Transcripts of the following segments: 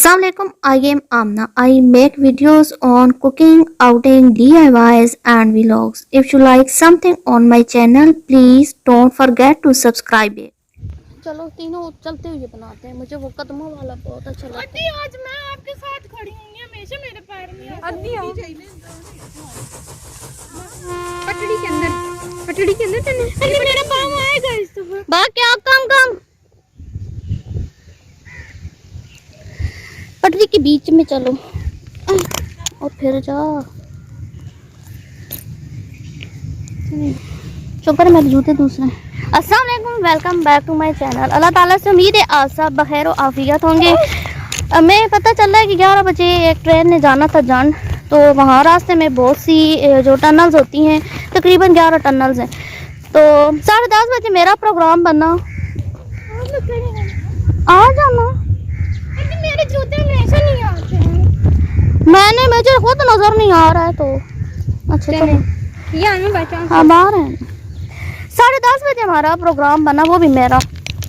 Assalamualaikum, I am Amna. I make videos on cooking, outing, DIYs and vlogs. If you like something on my channel, please don't forget to subscribe it. चलो तीनों चलते हुए बनाते हैं। मुझे वो कदमों वाला बहुत अच्छा लगता है। अद्दी आज मैं आपके साथ खड़ी हूँ, हमेशा मेरे पैर में अद्दी आओ पटड़ी के अंदर चलने मेरा पाँव आएगा इस दफा। बा क्या काम पटरी के बीच में चलो और फिर जा। शुक्र है मेरे जूते दूसरे। अस्सलाम वालेकुम, welcome back to my channel. Allah ताला से उम्मीद है आप सब बखैर और आफियत होंगे। हमें पता चल रहा है कि 11 बजे एक ट्रेन ने जाना था जान, तो वहाँ रास्ते में बहुत सी जो टनल्स होती हैं, तकरीबन 11 टनल्स हैं। तो 10:30 बजे मेरा प्रोग्राम बना, आ जाना। मेरे जूते हमेशा नहीं आते हैं। मुझे खुद नजर नहीं आ रहा है तो अच्छा तो अब आ रहे हैं। 10:30 बजे हमारा प्रोग्राम बना, वो भी मेरा।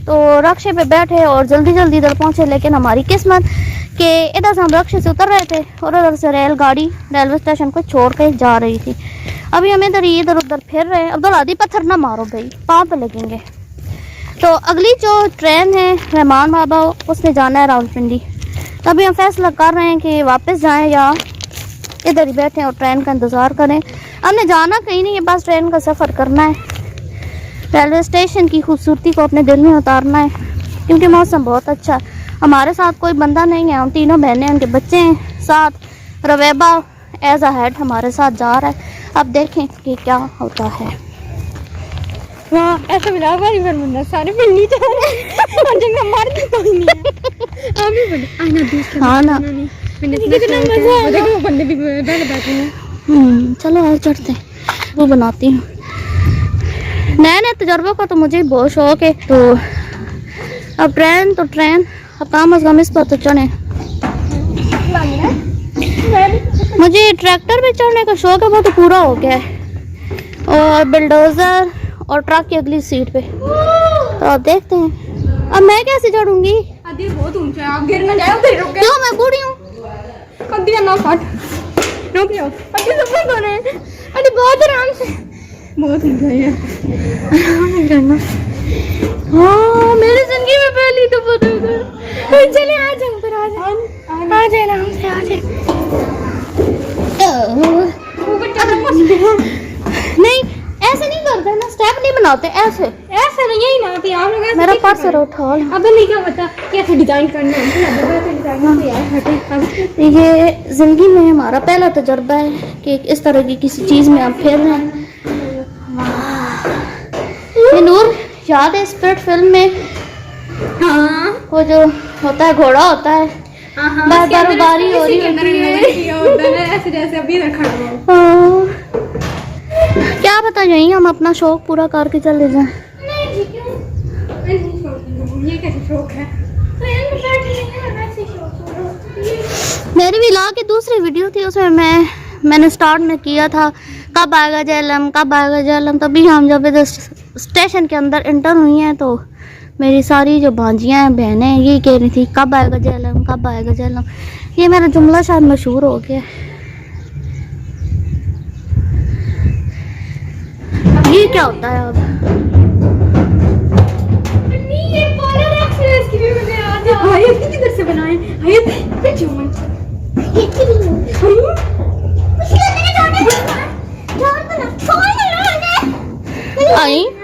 तो रक्शे पे बैठे और जल्दी जल्दी इधर पहुंचे, लेकिन हमारी किस्मत कि इधर से हम रक्शे से उतर रहे थे और उधर से रेलगाड़ी रेलवे स्टेशन को छोड़ के जा रही थी। अभी हम इधर उधर फिर रहे हैं। अब्दुल आदि पत्थर ना मारो भाई, पाँव पे लगेंगे। तो अगली जो ट्रेन है रहमान बाबा, उसने जाना है रावलपिंडी। तो अभी हम फैसला कर रहे हैं कि वापस जाएं या इधर ही बैठें और ट्रेन का इंतज़ार करें। हमने जाना कहीं नहीं है, बस ट्रेन का सफ़र करना है, रेलवे स्टेशन की खूबसूरती को अपने दिल में उतारना है, क्योंकि मौसम बहुत अच्छा है। हमारे साथ कोई बंदा नहीं है, हम तीनों बहनें, उनके बच्चे हैं साथ। रवेबा एज अ हेड हमारे साथ जा रहा है। अब देखें कि क्या होता है। ऐसा मिला हमारी बरमुंडा सारे पिंडी जा रहे हैं जंगा मार के कोई नहीं है। हम भी बड़े आना दूसरे हाँ ना, मैंने कितना मजा आया। देखो वो बंदे भी बैठे हैं। चलो आज चढ़ते हैं, वो बनाती हूँ। नए तजर्बों का तो मुझे बहुत शौक है। तो अब ट्रेन अब कम अज़ कम इस पर तो चढ़े। मुझे ट्रैक्टर पे चढ़ने का शौक है, वो तो पूरा हो गया है। और बुलडोज़र और ट्रक की अगली सीट पे। तो अब देखते हैं अब मैं कैसे चढ़ूंगी। अद्दी बहुत ऊंचा है, आप गिर ना जाओ। उधर रुक क्यों, मैं बूढ़ी हूँ। अद्दी ना फट रुक जाओ। अद्दी सब कर रहे हैं। अद्दी बहुत आराम से, बहुत ऊंचा है आराम करना। हाँ मेरी जिंदगी में पहली दफा तो चले आ जाओ, ऊपर आ जाओ, आ जाए आराम से, आ जाए। नहीं ऐसे नहीं करते ना, स्टेप नहीं बनाते ऐसे नहीं, यही ना पे आप लोग मेरा पर्स उठा लो। अब नहीं क्या पता कैसे डिजाइन करना है। ये जिंदगी में हमारा पहला तजर्बा है कि इस तरह की किसी चीज में हम फिर रहे हैं। ये नूर याद है स्पिरिट फिल्म में, हाँ वो जो होता है घोड़ा होता है, बार बारी हो रही होती है। ऐसे जैसे अभी रखा क्या पता यही हम अपना शौक पूरा करके चले जाएं। ये कैसे शौक है। मेरी भी ला की दूसरी वीडियो थी, उसमें मैंने स्टार्ट में किया था कब आएगा जहलम, कब आएगा जहलम। तभी हम जब इधर स्टेशन के अंदर इंटर हुई हैं तो मेरी सारी जो भांजियाँ हैं, बहनें, यही कह रही थी कब आएगा जहलम, कब आएगा जहलम। ये मेरा जुमला शायद मशहूर हो गया। ये क्या होता है अब। किधर से बनाए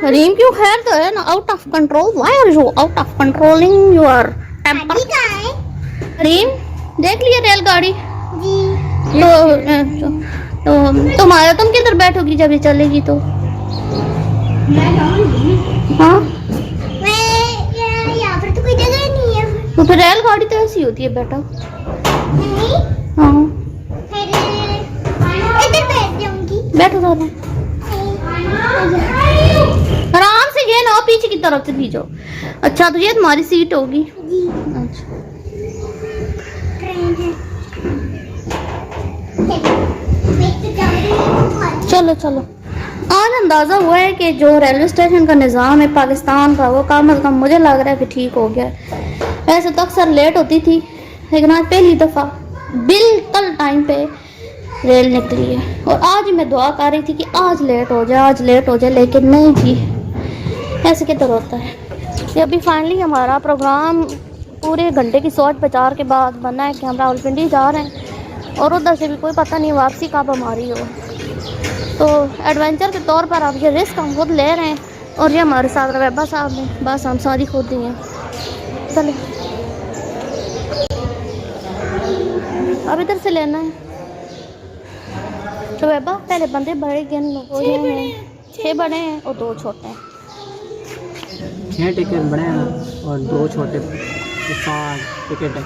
हरीम क्यों खैर तो है ना out of control. Why are you out of controlling your temper. हरीम देख लिए रेलगाड़ी तो तुम किधर बैठोगी जब ये चलेगी तो। हाँ यहाँ पर तो कोई जगह नहीं है। तो फिर रेलगाड़ी तो ऐसी होती है बेटा। हाँ इधर बैठ जाऊंगी। बैठो सारा आराम से, ये ना पीछे की तरफ से भी जाओ। अच्छा तो ये तुम्हारी सीट होगी। अच्छा चलो चलो। आज अंदाज़ा हुआ है कि जो रेलवे स्टेशन का निज़ाम है पाकिस्तान का, वो कम अज़ कम मुझे लग रहा है कि ठीक हो गया है। वैसे तो अक्सर लेट होती थी, लेकिन आज पहली दफ़ा बिल्कुल टाइम पे रेल निकली है। और आज ही मैं दुआ कर रही थी कि आज लेट हो जाए, आज लेट हो जाए, लेकिन नहीं जी, ऐसे किधर होता है। ये अभी फाइनली हमारा प्रोग्राम पूरे घंटे की सोच विचार के बाद बना है कि हम रावलपिंडी जा रहे हैं और उधर से भी कोई पता नहीं वापसी कब हमारी हो। तो एडवेंचर के तौर पर अब ये रिस्क हम खुद ले रहे हैं और ये हमारे साथ रवेबा साहब हैं, बस हम सारी खुद ही हैं। चले अब इधर से लेना है। रवेबा पहले बंदे बड़े गिन लो, ये हैं 6 बड़े हैं और 2 छोटे हैं। 6 टिकट बड़े हैं और 2 छोटे, 7 टिकट है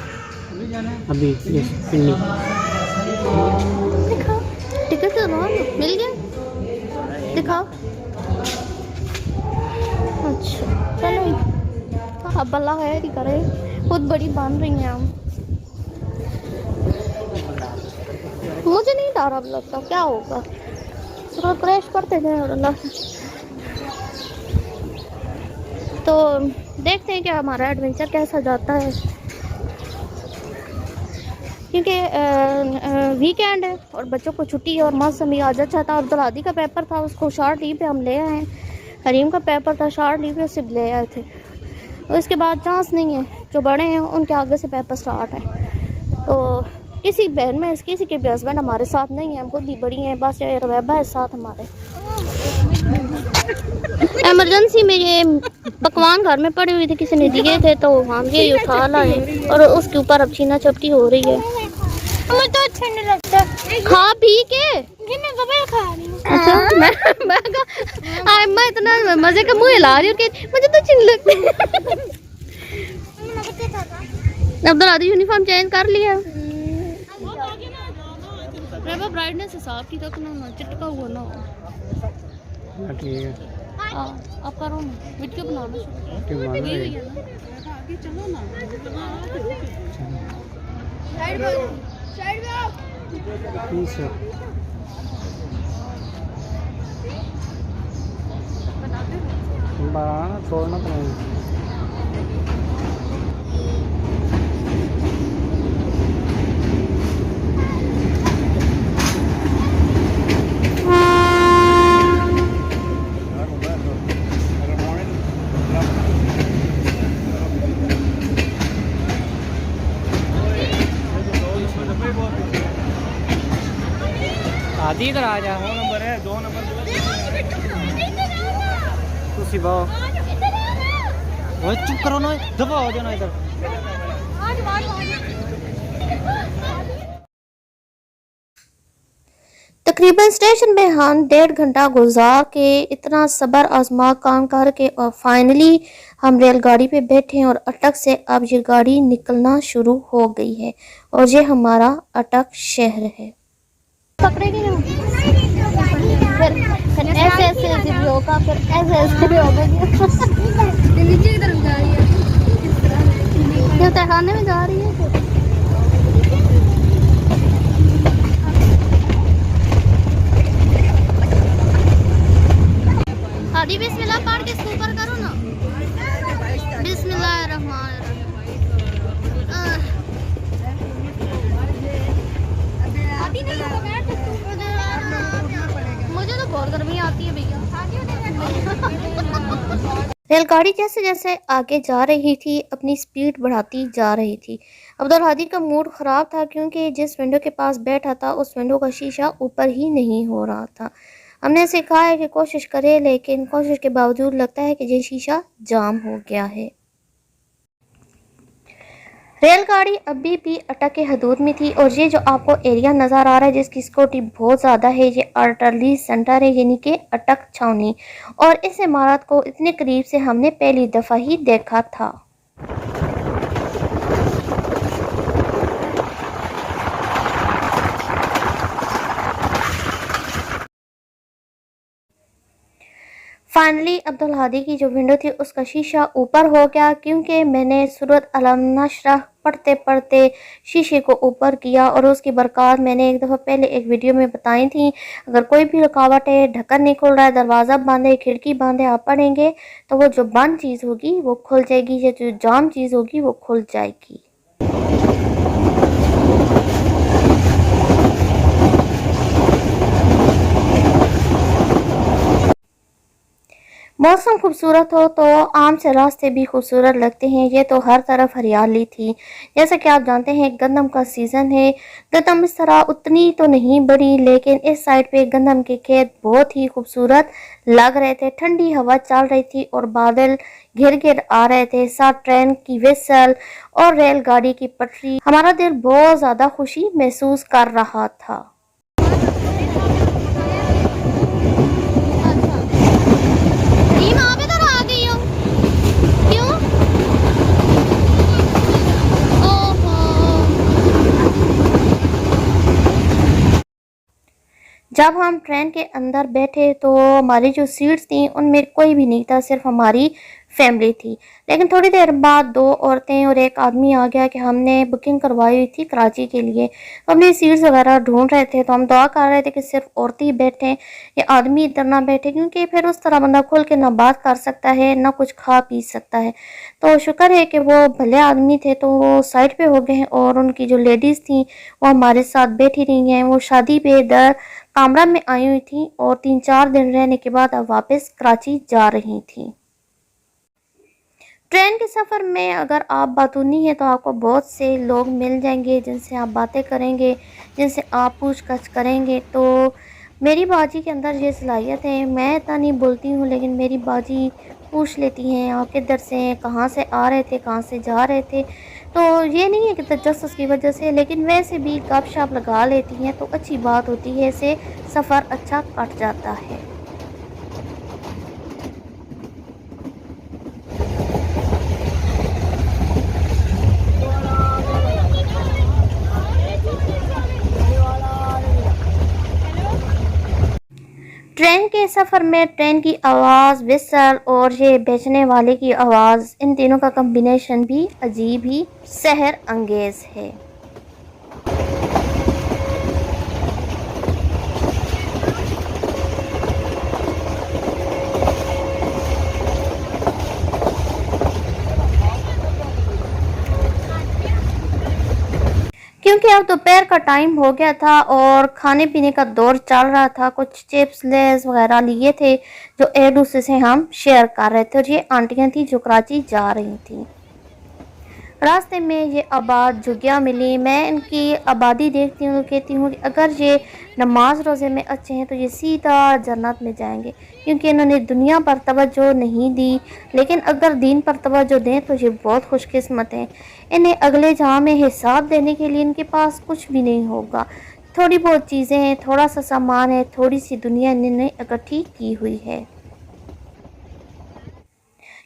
अभी ये पिन्नी। दिखाओ टिकट तो मिल गया, दिखाओ। अच्छा चलो अब अल्लाह खैर ही करे, खुद बड़ी बन रही हैं हम। मुझे नहीं डर अब लगता क्या होगा, थोड़ा क्रैश करते थे और अल्लाह। तो देखते हैं कि हमारा एडवेंचर कैसा जाता है, क्योंकि वीकेंड है और बच्चों को छुट्टी है और मौसम भी आज अच्छा था। अब्दुल हादी का पेपर था, उसको शार्ट लीव पे हम ले आए हैं। हरीम का पेपर था, शार्ट लीव पे सिर्फ ले आए थे। और इसके बाद चांस नहीं है, जो बड़े हैं उनके आगे से पेपर स्टार्ट है। तो किसी बहन में किसी के भी हस्बैंड हमारे साथ नहीं है, हम खुद भी बड़ी हैं, बस ये रवेबा है साथ हमारे। इमरजेंसी में ये पकवान घर में पड़े हुए थे, किसी ने दिए थे तो हम ये उठा लाए और उसके ऊपर अब छीना चपटी हो रही है। मुझे तो अच्छा नहीं लगता। खा पी के मैं कभी खा रही हूँ। अच्छा मैं इतना मजे का मुंह हिला रही हूँ कि मुझे तो अच्छी नहीं लगती। अब्दुल हादी यूनिफॉर्म चेंज कर लिया, ब्राइटनेस हिसाब की तक ना चिटका हुआ ना हो। ठीक है अब करो ना, वीडियो बनाना शुरू बनाना छोड़ना तो नहीं। आदि इधर आ जा, 2 नंबर है, 2 नंबर तुसी बाओ। ओए चुप करो ना, दबा हो जाना इधर। तकरीबन स्टेशन में हम 1.5 घंटा गुजार के इतना सब्र आजमा काम करके और फाइनली हम रेलगाड़ी पे बैठे हैं और अटक से अब ये गाड़ी निकलना शुरू हो गई है और ये हमारा अटक शहर है। पकड़ेगी ना फिर ऐसे ऐसे होगा, फिर ऐसे ऐसे होगा। नीचे की तरफ जा रही है, ये तहखाने में जा रही है। हादी बिस्मिल्लाह पढ़ के इसको ऊपर करो ना, बिस्मिल्लाहिर्रहमानिर्रहीम। मुझे तो बहुत गर्मी आती है भैया। रेलगाड़ी जैसे जैसे आगे जा रही थी अपनी स्पीड बढ़ाती जा रही थी। अब्दुल हादी का मूड ख़राब था क्योंकि जिस विंडो के पास बैठा था उस विंडो का शीशा ऊपर ही नहीं हो रहा था। हमने इसे कहा है कि कोशिश करे, लेकिन कोशिश के बावजूद लगता है कि ये शीशा जाम हो गया है। रेलगाड़ी अभी भी अटक के हदूद में थी और ये जो आपको एरिया नज़र आ रहा है जिसकी सिक्योरिटी बहुत ज़्यादा है, ये आर्टलरी सेंटर है, यानी कि अटक छावनी। और इस इमारत को इतने करीब से हमने पहली दफ़ा ही देखा था। फाइनली अब्दुल हादी की जो विंडो थी उसका शीशा ऊपर हो गया क्योंकि मैंने सूरत अलम नशरा पढ़ते पढ़ते शीशे को ऊपर किया और उसकी बरक़ात मैंने एक दफ़ा पहले एक वीडियो में बताई थी। अगर कोई भी रुकावट है, ढक्कन नहीं खुल रहा है, दरवाज़ा बंद है, खिड़की बंद है, आप पढ़ेंगे तो वो जो बंद चीज़ होगी वो खुल जाएगी, या जो जाम चीज़ होगी वो खुल जाएगी। मौसम खूबसूरत हो तो आम से रास्ते भी खूबसूरत लगते हैं। ये तो हर तरफ हरियाली थी। जैसा कि आप जानते हैं गंदम का सीज़न है। गंदम इस तरह उतनी तो नहीं बढ़ी, लेकिन इस साइड पे गंदम के खेत बहुत ही खूबसूरत लग रहे थे। ठंडी हवा चल रही थी और बादल घिर घिर आ रहे थे। साथ ट्रेन की विसल और रेलगाड़ी की पटरी, हमारा दिल बहुत ज़्यादा खुशी महसूस कर रहा था। जब हम ट्रेन के अंदर बैठे तो हमारी जो सीट्स थी उनमें कोई भी नहीं था, सिर्फ हमारी फैमिली थी। लेकिन थोड़ी देर बाद दो औरतें और एक आदमी आ गया कि हमने बुकिंग करवाई हुई थी कराची के लिए। तो अपनी सीट्स वगैरह ढूंढ रहे थे, तो हम दुआ कर रहे थे कि सिर्फ औरतें ही बैठें, ये आदमी इधर ना बैठे, क्योंकि फिर उस तरह बंदा खुल के ना बात कर सकता है ना कुछ खा पी सकता है। तो शुक्र है कि वो भले आदमी थे तो वो साइड पे हो गए हैं और उनकी जो लेडीज़ थी वो हमारे साथ बैठी रही हैं। वो शादी पे इधर कामरा में आई हुई थी और 3-4 दिन रहने के बाद अब वापस कराची जा रही थी। ट्रेन के सफ़र में अगर आप बातूनी है तो आपको बहुत से लोग मिल जाएंगे जिनसे आप बातें करेंगे, जिनसे आप पूछताछ करेंगे। तो मेरी बाजी के अंदर ये सलाहियत है, मैं इतना नहीं बोलती हूँ लेकिन मेरी बाजी पूछ लेती हैं आप किधर से हैं, कहाँ से आ रहे थे, कहाँ से जा रहे थे। तो ये नहीं है कि तजस्सुस की वजह से, लेकिन वैसे भी गपशप लगा लेती हैं तो अच्छी बात होती है, इससे सफ़र अच्छा कट जाता है। ट्रेन के सफ़र में ट्रेन की आवाज़, विसल और ये बेचने वाले की आवाज़, इन तीनों का कम्बिनेशन भी अजीब ही सहर अंगेज़ है। क्योंकि अब दोपहर का टाइम हो गया था और खाने पीने का दौर चल रहा था। कुछ चिप्स लेस वगैरह लिए थे जो एक दूसरे से हम शेयर कर रहे थे। और ये आंटियां थी जो कराची जा रही थी। रास्ते में ये आबाद झुग्गियाँ मिली। मैं इनकी आबादी देखती हूँ तो कहती हूँ कि अगर ये नमाज रोज़े में अच्छे हैं तो ये सीधा जन्नत में जाएंगे, क्योंकि इन्होंने दुनिया पर तवज्जो नहीं दी, लेकिन अगर दीन पर तवज्जो दें तो ये बहुत खुशकिस्मत हैं। इन्हें अगले जहाँ में हिसाब देने के लिए इनके पास कुछ भी नहीं होगा। थोड़ी बहुत चीज़ें हैं, थोड़ा सा सामान है, थोड़ी सी दुनिया इन्होंने इकट्ठी की हुई है।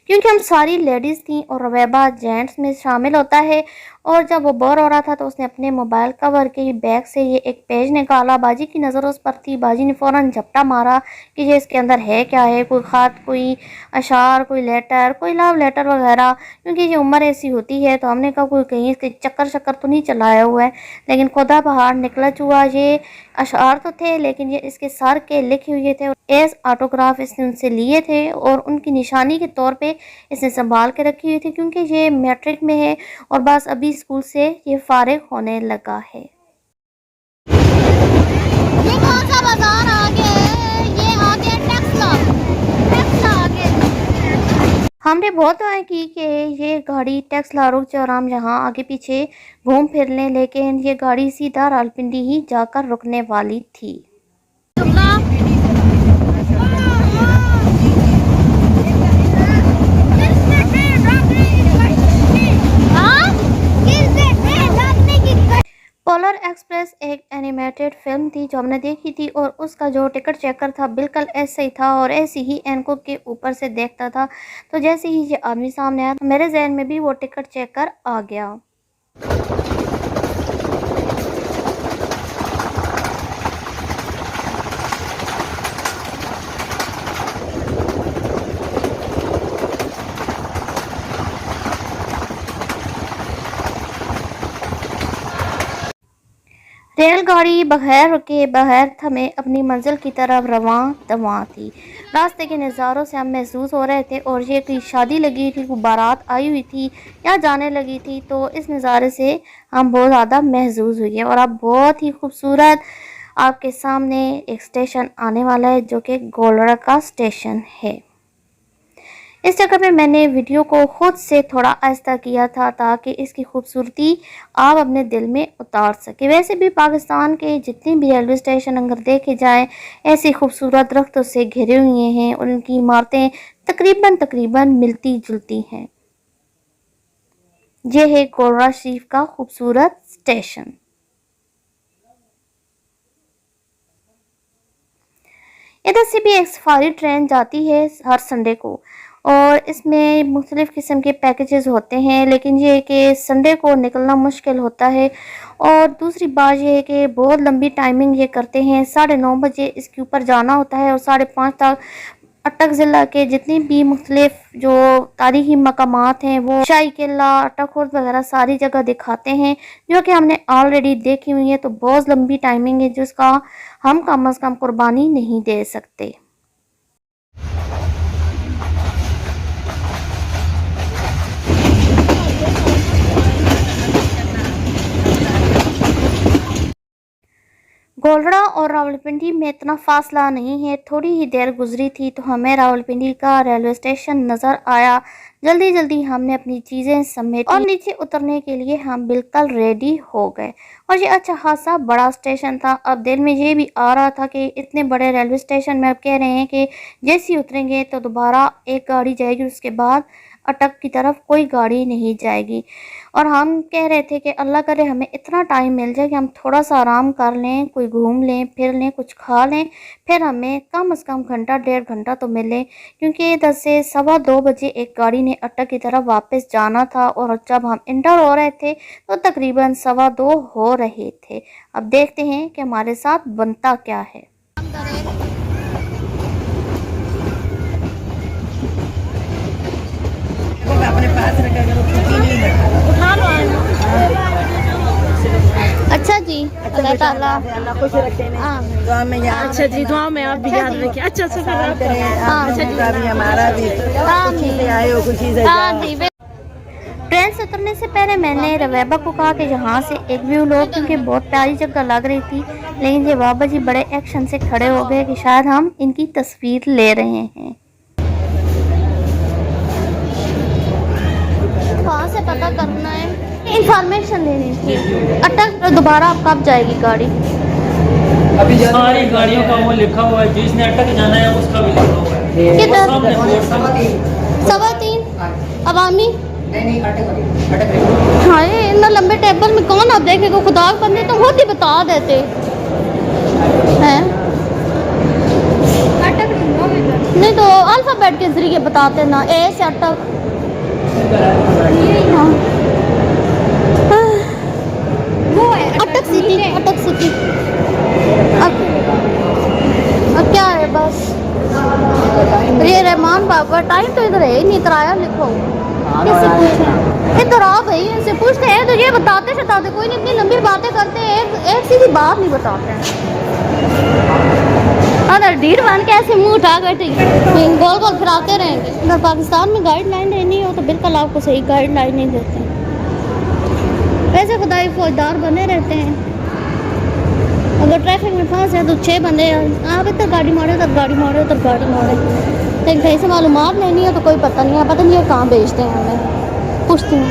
क्योंकि हम सारी लेडीज़ थी और रवेबा जेंट्स में शामिल होता है। और जब वो बोर हो रहा था तो उसने अपने मोबाइल कवर के बैग से ये एक पेज निकाला। बाजी की नज़र उस पर थी। बाजी ने फ़ौरन झपटा मारा कि ये इसके अंदर है क्या है, कोई ख़त, कोई अशार, कोई लेटर, कोई लव लेटर वगैरह। क्योंकि ये उम्र ऐसी होती है तो हमने कहा कोई कहीं इसके चक्कर शक्कर तो नहीं चलाया हुआ है। लेकिन खुदा बाहर निकला चुआ, ये अशार तो थे लेकिन ये इसके सर के लिखे हुए थे। एज ऑटोग्राफ इसने उनसे लिए थे और उनकी निशानी के तौर पे इसने संभाल के रखी हुई थी, क्योंकि ये मैट्रिक में है और बस अभी स्कूल से ये फारिग होने लगा है। ये कौन सा बाजार आ गया है? ये आ गया टेक्सला। टेक्सला आ गया। हमने बहुत दुआएं की कि ये गाड़ी टेक्सला रुक जाए और हम यहाँ आगे पीछे घूम फिर लें, लेकिन ये गाड़ी सीधा रावलपिंडी ही जाकर रुकने वाली थी। पोलर एक्सप्रेस एक एनिमेटेड फिल्म थी जो हमने देखी थी और उसका जो टिकट चेकर था बिल्कुल ऐसे ही था और ऐसी ही एनकोक के ऊपर से देखता था। तो जैसे ही ये आदमी सामने आया तो मेरे जहन में भी वो टिकट चेकर आ गया। रेलगाड़ी बगैर रुके बगैर थमे अपनी मंजिल की तरफ रवां दवां थी। रास्ते के नज़ारों से हम महसूस हो रहे थे और ये कोई शादी लगी थी, कोई बारात आई हुई थी या जाने लगी थी। तो इस नज़ारे से हम बहुत ज़्यादा महसूस हुए और अब बहुत ही खूबसूरत आपके सामने एक स्टेशन आने वाला है जो कि गोलरा का स्टेशन है। इस जगह पे मैंने वीडियो को खुद से थोड़ा आहिस्ता किया था ताकि इसकी खूबसूरती आप अपने दिल में उतार सके। वैसे भी पाकिस्तान के जितने भी रेलवे स्टेशन अगर देखे जाएँ ऐसी खूबसूरत दरख्तों से घिरे हुए हैं और उनकी इमारतें तकरीबन मिलती जुलती हैं। यह है गोलरा शरीफ का खूबसूरत स्टेशन। इधर से भी एक सफारी ट्रेन जाती है हर संडे को और इसमें मुख्तलिफ़ किस्म के पैकेजेस होते हैं, लेकिन ये है कि संडे को निकलना मुश्किल होता है। और दूसरी बात यह है कि बहुत लंबी टाइमिंग ये करते हैं, 9:30 बजे इसके ऊपर जाना होता है और 5:30 तक अटक ज़िला के जितनी भी मुख्तलिफ जो तारीखी मकामात हैं वो शाही किला, अटक खुर्द वगैरह सारी जगह दिखाते हैं जो कि हमने ऑलरेडी देखी हुई है। तो बहुत लंबी टाइमिंग है जिसका हम कम अज़ कम कुर्बानी नहीं दे सकते। गोलरा और रावलपिंडी में इतना फासला नहीं है। थोड़ी ही देर गुजरी थी तो हमें रावलपिंडी का रेलवे स्टेशन नज़र आया। जल्दी जल्दी हमने अपनी चीज़ें समेटी और नीचे उतरने के लिए हम बिल्कुल रेडी हो गए। और ये अच्छा खासा बड़ा स्टेशन था। अब दिल में ये भी आ रहा था कि इतने बड़े रेलवे स्टेशन में अब कह रहे हैं कि जैसे ही उतरेंगे तो दोबारा एक गाड़ी जाएगी, उसके बाद अटक की तरफ कोई गाड़ी नहीं जाएगी। और हम कह रहे थे कि अल्लाह करे हमें इतना टाइम मिल जाए कि हम थोड़ा सा आराम कर लें, कोई घूम लें, फिर लें, कुछ खा लें, फिर हमें कम से कम घंटा 1.5 घंटा तो मिले, क्योंकि 10 से 2:15 बजे एक गाड़ी ने अटक की तरफ वापस जाना था और जब हम इंटर हो रहे थे तो तकरीबन 2:15 हो रहे थे। अब देखते हैं कि हमारे साथ बनता क्या है। अपने पास अच्छा जी, अल्लाह ताला खुश रखे दुआ में याद। अच्छा जी, दुआ में आप भी याद रखें। अच्छा करें हमारा भी खुशी से आए हो, खुशी से जाओ। ट्रेन से उतरने से पहले मैंने रवैबा को कहा कि यहाँ से एक व्यू लो, क्योंकि बहुत प्यारी जगह लग रही थी। लेकिन ये बाबा जी बड़े एक्शन से खड़े हो गए कि शायद हम इनकी तस्वीर ले रहे हैं। वहाँ से पता करना है, इंफॉर्मेशन लेनी थी। अटक दोबारा अब कब जाएगी गाड़ी? अभी सारी गाड़ियों का वो लिखा हुआ है, जिसने अटक जाना है उसका भी लिखा हुआ है। किधर? 3:15 अवामी नहीं अटक हाँ, ये इतना लंबे टेबल में कौन अब देखेगा? खुदा के बंदे तो खुद ही बता देते हैं। अटक नहीं तो अल्फाबेट के जरिए बताते ना, ए से अटक। हाँ। वो है अटक सिटी, अटक सिटी। अब क्या है? बस ये रहमान बाबा टाइम तो इधर है ही नहीं, तराया लिखो। किससे पूछे? इधर आ भाई, इनसे पूछते हैं तो ये बताते कोई नहीं, इतनी लंबी बातें करते हैं, एक सीधी बात नहीं बताते हैं। अगर डीर बन के ऐसे मुंह उठा कर गोल गोल फिराते रहेंगे। अगर पाकिस्तान में गाइडलाइन देनी हो तो बिल्कुल आपको सही गाइडलाइन नहीं देते हैं। वैसे खुदाई फौजदार बने रहते हैं। अगर ट्रैफिक में फंस है तो 6 बंदे आप इधर गाड़ी मारे, उधर गाड़ी मारे, उधर गाड़ी मारे। लेकिन कहीं से मालूमात लेनी है तो कोई पता नहीं है, पता नहीं है कहाँ भेजते हैं हमें। पूछती हूँ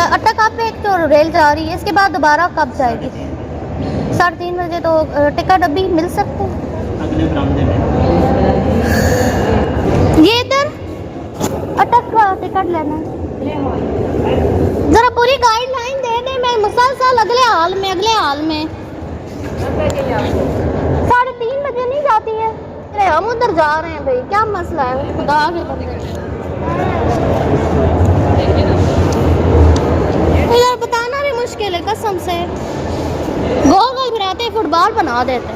अटक आप पे एक तो रेल जा रही है, इसके बाद दोबारा कब जाएगी? 3:30 बजे। तो टिकट अभी मिल सकते हैं? अगले बरामदे में ये इधर अटक का टिकट लेना है। जरा पूरी गाइडलाइन दे दे। मैं मुसलसल अगले हाल में 3:30 बजे नहीं जाती है। अरे हम उधर जा रहे हैं भाई, क्या मसला है? खुदा के इधर बताना भी मुश्किल है कसम से। गोल गोल फिराते फुटबॉल बना देते।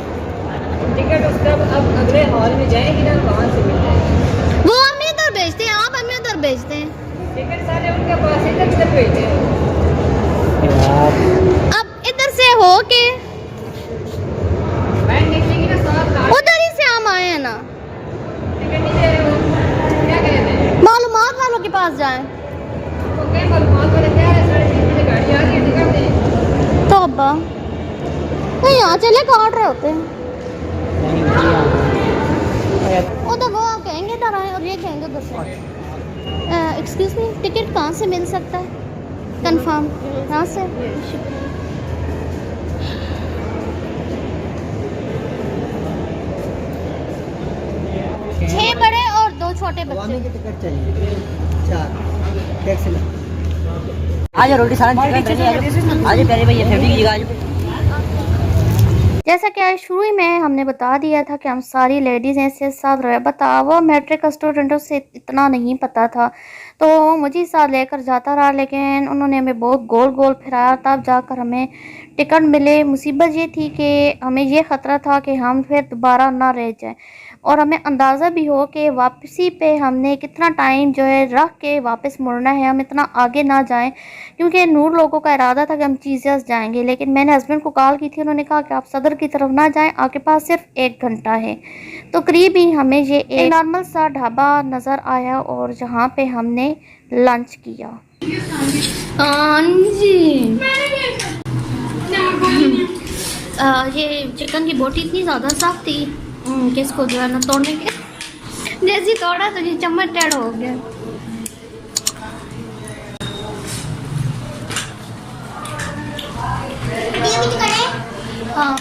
टिकट उसका अब अगले हॉल में जाएगी ना, कहाँ से मिल जाएगी? वो हमें इधर भेजते हैं, आप हमें उधर भेजते हैं। टिकट सारे उनके पास इधर किधर भेजते हैं? अब इधर से हो के बैंक निकलेगी ना, साथ उधर ही से हम आए हैं ना। टिकट नहीं दे रहे हो, क्या करें? मालूमात वालों के पास जाएं। तो क्या मालूमात वाले तैयार है? 3:30 बजे गाड़ी आ गई, टिकट दें। तो अब्बा नहीं, यहाँ चले काट रहे होते हैं। उधर वो आप कहेंगे इधर आए और ये कहेंगे उधर से। एक्सक्यूज़ मी, टिकट कहाँ से मिल सकता है कंफर्म? कहाँ से? छह बड़े और 2 छोटे बच्चे। की टिकट चाहिए 4 टैक्सी में। आज रोटी सारा आज प्यारे भैया फैमिली की जगह आज। जैसा कि आज शुरू में हमने बता दिया था कि हम सारी लेडीज़ हैं, इससे साथ रहे बता वो मैट्रिक स्टूडेंटों से इतना नहीं पता था, तो मुझे साथ लेकर जाता रहा, लेकिन उन्होंने हमें बहुत गोल गोल फिराया, तब जाकर हमें टिकट मिले। मुसीबत ये थी कि हमें ये ख़तरा था कि हम फिर दोबारा ना रह जाएं, और हमें अंदाज़ा भी हो कि वापसी पे हमने कितना टाइम जो है रख के वापस मुड़ना है, हम इतना आगे ना जाएं, क्योंकि नूर लोगों का इरादा था कि हम चीज़स जाएंगे। लेकिन मैंने हस्बैंड को कॉल की थी, उन्होंने कहा कि आप सदर की तरफ ना जाएं, आपके पास सिर्फ 1 घंटा है। तो करीब ही हमें ये एक नॉर्मल सा ढाबा नज़र आया और जहाँ पे हमने लंच किया। हाँ जी, ये चिकन की बोटी इतनी ज़्यादा साफ थी कि इसको जो है ना तोड़ने के जैसे तोड़ा तो ये चम्मच टेढ़ा हो गया। हाँ,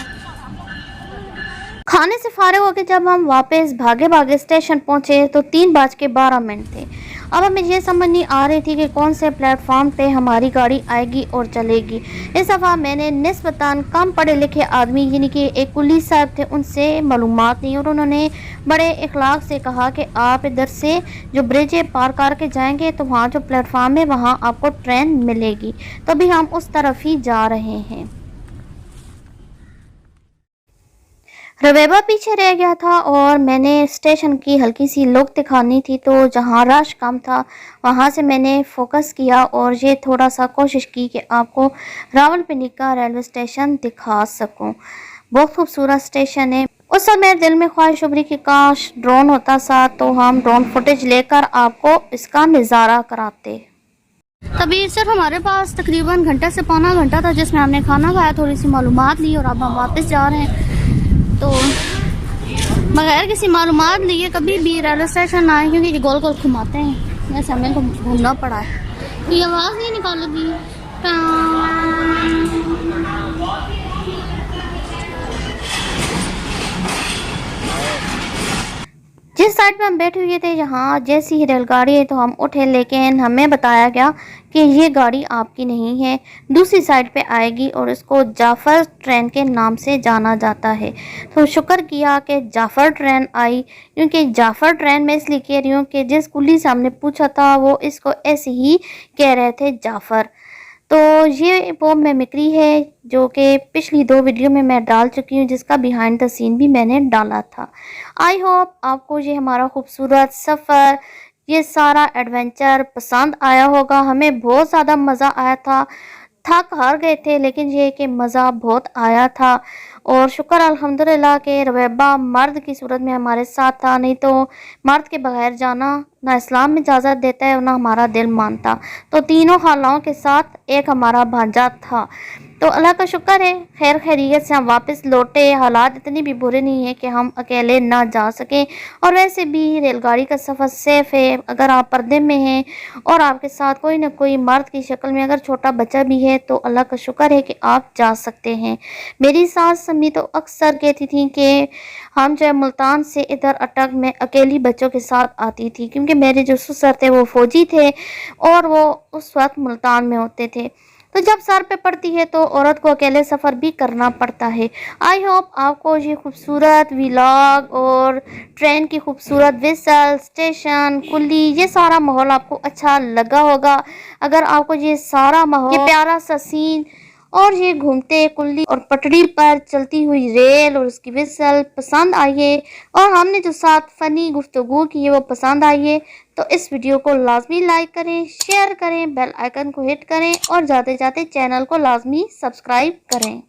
खाने से फारिग होकर जब हम वापस भागे भागे स्टेशन पहुंचे तो 3:12 थे। अब हमें ये समझ नहीं आ रही थी कि कौन से प्लेटफॉर्म पे हमारी गाड़ी आएगी और चलेगी। इस दफ़ा मैंने निस्बतन कम पढ़े लिखे आदमी यानी कि एक कुली साहब थे, उनसे मालूमात नहीं, और उन्होंने बड़े इखलाक से कहा कि आप इधर से जो ब्रिज है पार करके जाएंगे तो वहाँ जो प्लेटफॉर्म है वहाँ आपको ट्रेन मिलेगी। तो अभी हम उस तरफ ही जा रहे हैं। रवेबा पीछे रह गया था और मैंने स्टेशन की हल्की सी लुक दिखानी थी, तो जहाँ रश कम था वहाँ से मैंने फोकस किया और ये थोड़ा सा कोशिश की कि आपको रावलपिंडी का रेलवे स्टेशन दिखा सकूं। बहुत खूबसूरत स्टेशन है। उस समय दिल में ख्वाहिश उभरी कि काश ड्रोन होता साथ, तो हम ड्रोन फुटेज लेकर आपको इसका नज़ारा कराते। तभी सिर्फ हमारे पास तकरीबन घंटे से पौना घंटा था जिसमें हमने खाना खाया, थोड़ी सी मालूमात ली और अब हम वापस जा रहे हैं। तो बगैर किसी मालूमात लिए कभी भी रेलवे स्टेशन आए, क्योंकि ये गोल गोल घुमाते हैं, वैसे हमें को घूमना पड़ा है। ये आवाज़ नहीं निकालेगी। जिस साइड पे हम बैठे हुए थे यहाँ जैसी ही रेलगाड़ी है तो हम उठे, लेकिन हमें बताया गया कि ये गाड़ी आपकी नहीं है, दूसरी साइड पे आएगी और इसको जाफ़र ट्रेन के नाम से जाना जाता है। तो शुक्र किया कि जाफ़र ट्रेन आई, क्योंकि जाफ़र ट्रेन मैं इसलिए कह रही हूँ कि जिस कुली से हमने पूछा था वो इसको ऐसे ही कह रहे थे जाफ़र। तो ये वो मेमिक्री है जो कि पिछली 2 वीडियो में मैं डाल चुकी हूँ, जिसका बिहाइंड द सीन भी मैंने डाला था। आई होप आपको ये हमारा खूबसूरत सफ़र, ये सारा एडवेंचर पसंद आया होगा। हमें बहुत ज़्यादा मज़ा आया था, थक हार गए थे, लेकिन ये कि मज़ा बहुत आया था। और शुक्र अल्हम्दुलिल्लाह के रवेबा मर्द की सूरत में हमारे साथ था, नहीं तो मर्द के बगैर जाना ना इस्लाम में इजाज़त देता है और ना हमारा दिल मानता। तो तीनों खालाओं के साथ एक हमारा भांजा था। तो अल्लाह का शुक्र है खैर खैरियत से हम वापस लौटे। हालात इतनी भी बुरे नहीं है कि हम अकेले ना जा सकें, और वैसे भी रेलगाड़ी का सफ़र सेफ़ है। अगर आप पर्दे में हैं और आपके साथ कोई ना कोई मर्द की शक्ल में अगर छोटा बच्चा भी है तो अल्लाह का शुक्र है कि आप जा सकते हैं। मेरी सास अम्मी तो अक्सर कहती थी कि हम जो है मुल्तान से इधर अटक में अकेली बच्चों के साथ आती थी, क्योंकि मेरे जो ससुर थे वो फ़ौजी थे और वो उस वक्त मुल्तान में होते थे। तो जब सर पे पड़ती है तो औरत को अकेले सफ़र भी करना पड़ता है। आई होप आपको ये खूबसूरत व्लॉग और ट्रेन की खूबसूरत विसल, स्टेशन, कुल्ली, ये सारा माहौल आपको अच्छा लगा होगा। अगर आपको ये सारा माहौल, ये प्यारा सा सीन और ये घूमते कुल्ली और पटड़ी पर चलती हुई रेल और उसकी विसल पसंद आई है, और हमने जो साथ फ़नी गुफ्तगू की है वो पसंद आई है, तो इस वीडियो को लाजमी लाइक करें, शेयर करें, बेल आइकन को हिट करें और जाते जाते चैनल को लाजमी सब्सक्राइब करें।